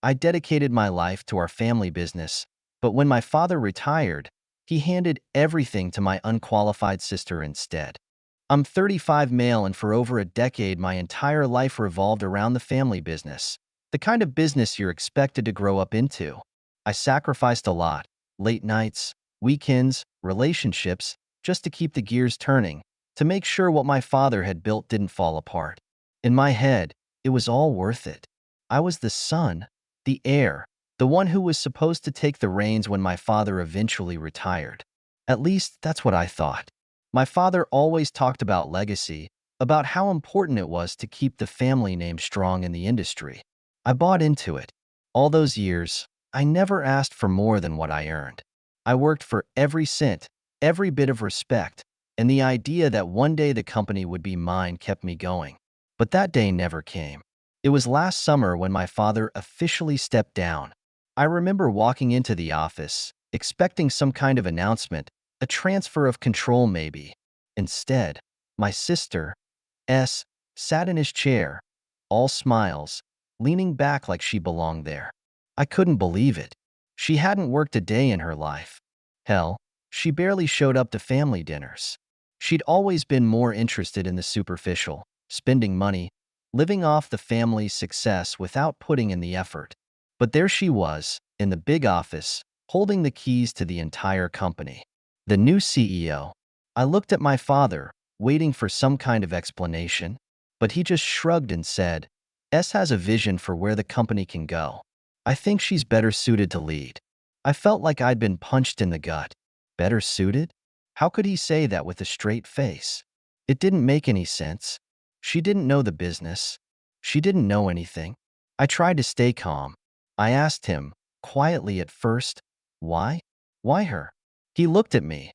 I dedicated my life to our family business, but when my father retired, he handed everything to my unqualified sister instead. I'm 35 male, and for over a decade, my entire life revolved around the family business, the kind of business you're expected to grow up into. I sacrificed a lot, late nights, weekends, relationships, just to keep the gears turning, to make sure what my father had built didn't fall apart. In my head, it was all worth it. I was the son, the heir, the one who was supposed to take the reins when my father eventually retired. At least, that's what I thought. My father always talked about legacy, about how important it was to keep the family name strong in the industry. I bought into it. All those years, I never asked for more than what I earned. I worked for every cent, every bit of respect, and the idea that one day the company would be mine kept me going. But that day never came. It was last summer when my father officially stepped down. I remember walking into the office, expecting some kind of announcement, a transfer of control maybe. Instead, my sister, S, sat in his chair, all smiles, leaning back like she belonged there. I couldn't believe it. She hadn't worked a day in her life. Hell, she barely showed up to family dinners. She'd always been more interested in the superficial, spending money, living off the family's success without putting in the effort. But there she was, in the big office, holding the keys to the entire company. The new CEO. I looked at my father, waiting for some kind of explanation, but he just shrugged and said, S has a vision for where the company can go. I think she's better suited to lead. I felt like I'd been punched in the gut. Better suited? How could he say that with a straight face? It didn't make any sense. She didn't know the business. She didn't know anything. I tried to stay calm. I asked him, quietly at first, why? Why her? He looked at me,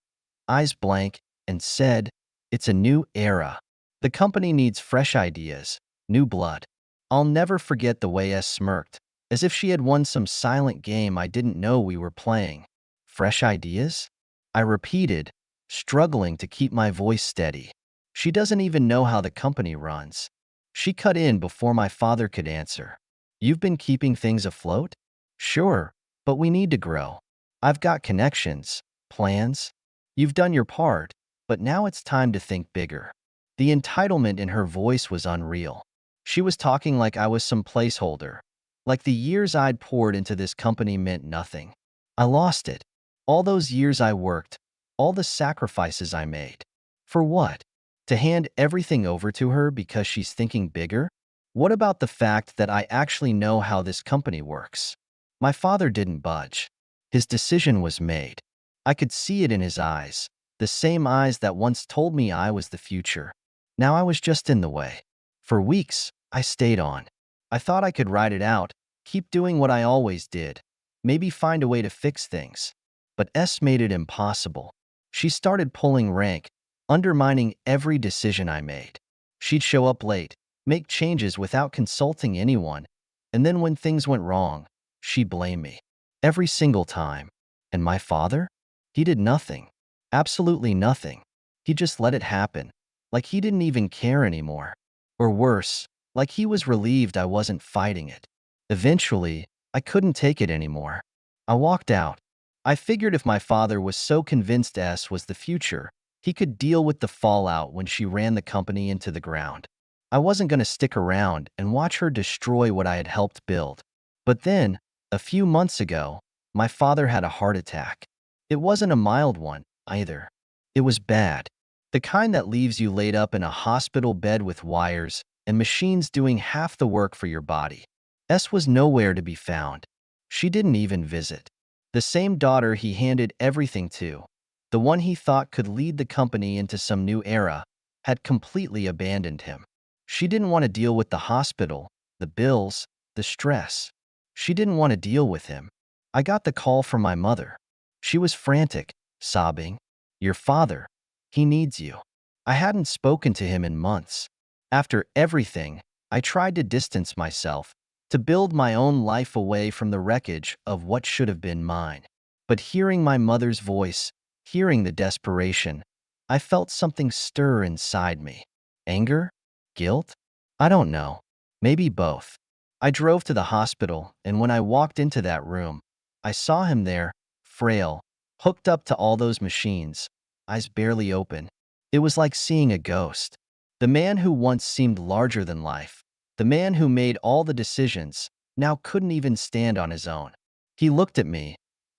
eyes blank, and said, it's a new era. The company needs fresh ideas, new blood. I'll never forget the way S smirked, as if she had won some silent game I didn't know we were playing. Fresh ideas? I repeated, struggling to keep my voice steady. She doesn't even know how the company runs. She cut in before my father could answer. You've been keeping things afloat? Sure, but we need to grow. I've got connections, plans. You've done your part, but now it's time to think bigger. The entitlement in her voice was unreal. She was talking like I was some placeholder, like the years I'd poured into this company meant nothing. I lost it. All those years I worked, all the sacrifices I made. For what? To hand everything over to her because she's thinking bigger? What about the fact that I actually know how this company works? My father didn't budge. His decision was made. I could see it in his eyes, the same eyes that once told me I was the future. Now I was just in the way. For weeks, I stayed on. I thought I could ride it out, keep doing what I always did, maybe find a way to fix things. But S made it impossible. She started pulling rank, undermining every decision I made. She'd show up late, make changes without consulting anyone, and then when things went wrong, she'd blame me. Every single time. And my father? He did nothing. Absolutely nothing. He just let it happen, like he didn't even care anymore. Or worse, like he was relieved I wasn't fighting it. Eventually, I couldn't take it anymore. I walked out. I figured if my father was so convinced S was the future, he could deal with the fallout when she ran the company into the ground. I wasn't going to stick around and watch her destroy what I had helped build. But then, a few months ago, my father had a heart attack. It wasn't a mild one, either. It was bad. The kind that leaves you laid up in a hospital bed with wires and machines doing half the work for your body. S was nowhere to be found. She didn't even visit. The same daughter he handed everything to, the one he thought could lead the company into some new era, had completely abandoned him. She didn't want to deal with the hospital, the bills, the stress. She didn't want to deal with him. I got the call from my mother. She was frantic, sobbing, "Your father, he needs you." I hadn't spoken to him in months. After everything, I tried to distance myself, to build my own life away from the wreckage of what should have been mine. But hearing my mother's voice, hearing the desperation, I felt something stir inside me. Anger? Guilt? I don't know. Maybe both. I drove to the hospital, and when I walked into that room, I saw him there, frail, hooked up to all those machines, eyes barely open. It was like seeing a ghost. The man who once seemed larger than life, the man who made all the decisions, now couldn't even stand on his own. He looked at me,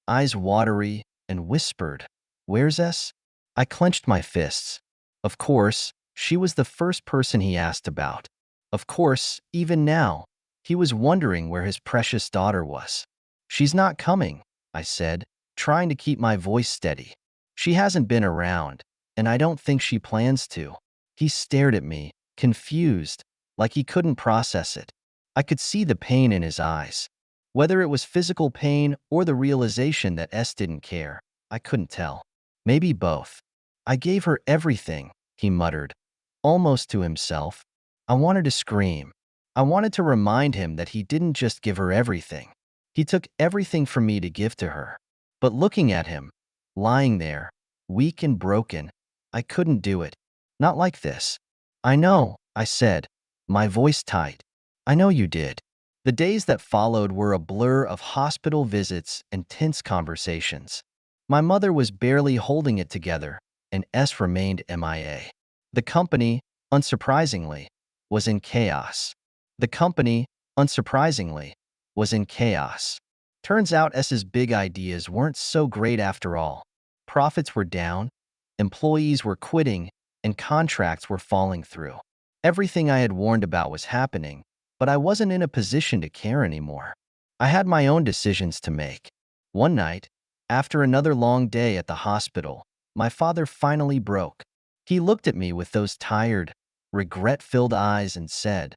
eyes watery, and whispered, "Where's S?" I clenched my fists. Of course, she was the first person he asked about. Of course, even now, he was wondering where his precious daughter was. "She's not coming," I said, trying to keep my voice steady. "She hasn't been around, and I don't think she plans to." He stared at me, confused, like he couldn't process it. I could see the pain in his eyes. Whether it was physical pain or the realization that S didn't care, I couldn't tell. Maybe both. "I gave her everything," he muttered, almost to himself. I wanted to scream. I wanted to remind him that he didn't just give her everything. He took everything from me to give to her. But looking at him, lying there, weak and broken, I couldn't do it. Not like this. "I know," I said, my voice tight. "I know you did." The days that followed were a blur of hospital visits and tense conversations. My mother was barely holding it together, and S remained MIA. The company, unsurprisingly, was in chaos. The company, unsurprisingly, was in chaos. Turns out S's big ideas weren't so great after all. Profits were down, employees were quitting, and contracts were falling through. Everything I had warned about was happening, but I wasn't in a position to care anymore. I had my own decisions to make. One night, after another long day at the hospital, my father finally broke. He looked at me with those tired, regret-filled eyes and said,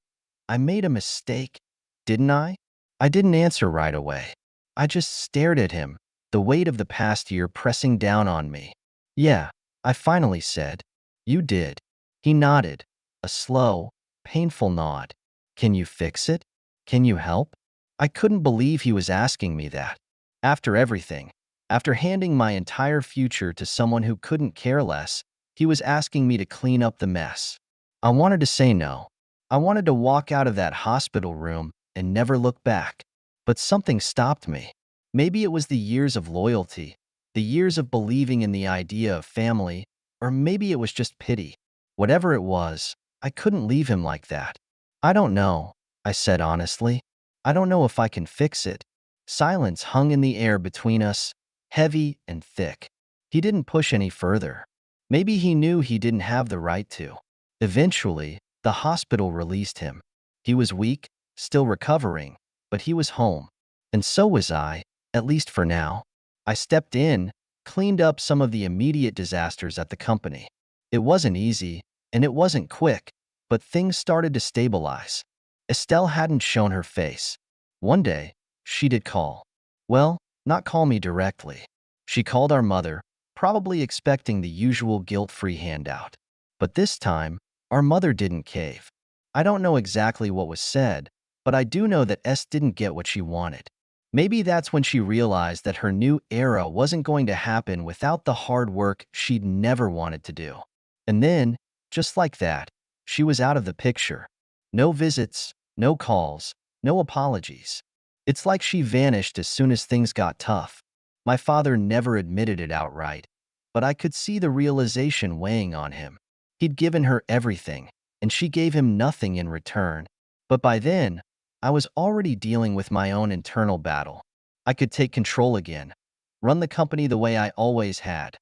"I made a mistake, didn't I?" I didn't answer right away. I just stared at him, the weight of the past year pressing down on me. "Yeah," I finally said. "You did." He nodded, a slow, painful nod. "Can you fix it? Can you help?" I couldn't believe he was asking me that. After everything, after handing my entire future to someone who couldn't care less, he was asking me to clean up the mess. I wanted to say no. I wanted to walk out of that hospital room and never look back. But something stopped me. Maybe it was the years of loyalty, the years of believing in the idea of family, or maybe it was just pity. Whatever it was, I couldn't leave him like that. "I don't know," I said honestly. "I don't know if I can fix it." Silence hung in the air between us, heavy and thick. He didn't push any further. Maybe he knew he didn't have the right to. Eventually, the hospital released him. He was weak, still recovering, but he was home. And so was I, at least for now. I stepped in, cleaned up some of the immediate disasters at the company. It wasn't easy, and it wasn't quick, but things started to stabilize. Estelle hadn't shown her face. One day, she did call. Well, not call me directly. She called our mother, probably expecting the usual guilt-free handout. But this time, our mother didn't cave. I don't know exactly what was said, but I do know that S didn't get what she wanted. Maybe that's when she realized that her new era wasn't going to happen without the hard work she'd never wanted to do. And then, just like that, she was out of the picture. No visits, no calls, no apologies. It's like she vanished as soon as things got tough. My father never admitted it outright, but I could see the realization weighing on him. He'd given her everything, and she gave him nothing in return. But by then, I was already dealing with my own internal battle. I could take control again, run the company the way I always had,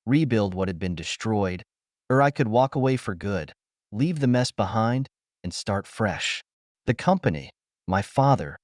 rebuild what had been destroyed, or I could walk away for good, leave the mess behind, and start fresh. The company, my father,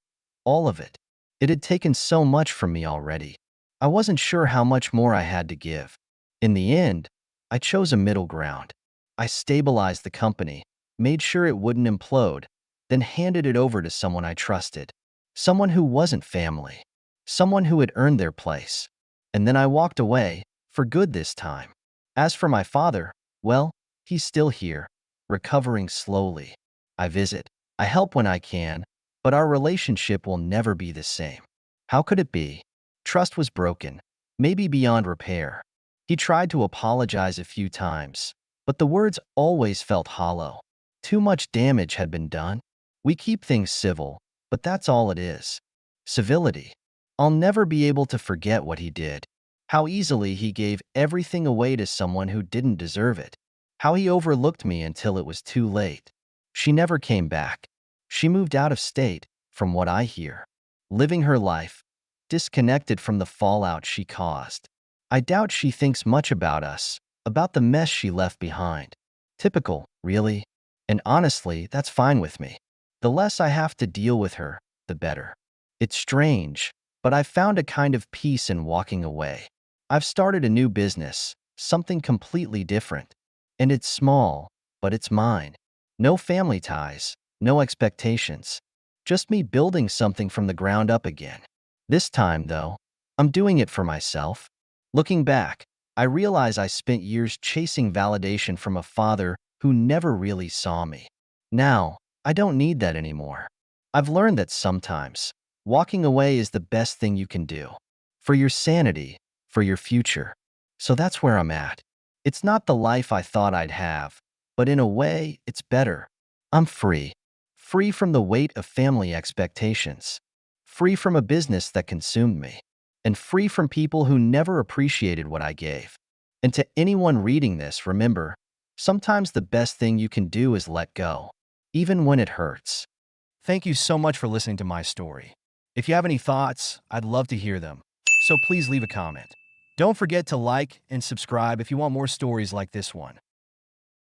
all of it. It had taken so much from me already. I wasn't sure how much more I had to give. In the end, I chose a middle ground. I stabilized the company, made sure it wouldn't implode, then handed it over to someone I trusted. Someone who wasn't family. Someone who had earned their place. And then I walked away, for good this time. As for my father, well, he's still here, recovering slowly. I visit. I help when I can, but our relationship will never be the same. How could it be? Trust was broken, maybe beyond repair. He tried to apologize a few times, but the words always felt hollow. Too much damage had been done. We keep things civil, but that's all it is. Civility. I'll never be able to forget what he did. How easily he gave everything away to someone who didn't deserve it. How he overlooked me until it was too late. She never came back. She moved out of state, from what I hear. Living her life, disconnected from the fallout she caused. I doubt she thinks much about us, about the mess she left behind. Typical, really. And honestly, that's fine with me. The less I have to deal with her, the better. It's strange, but I've found a kind of peace in walking away. I've started a new business, something completely different. And it's small, but it's mine. No family ties, no expectations. Just me building something from the ground up again. This time, though, I'm doing it for myself. Looking back, I realize I spent years chasing validation from a father who never really saw me. Now, I don't need that anymore. I've learned that sometimes, walking away is the best thing you can do. For your sanity, for your future. So that's where I'm at. It's not the life I thought I'd have, but in a way, it's better. I'm free. Free from the weight of family expectations. Free from a business that consumed me. And free from people who never appreciated what I gave. And to anyone reading this, remember, sometimes the best thing you can do is let go, even when it hurts. Thank you so much for listening to my story. If you have any thoughts, I'd love to hear them. So please leave a comment. Don't forget to like and subscribe if you want more stories like this one.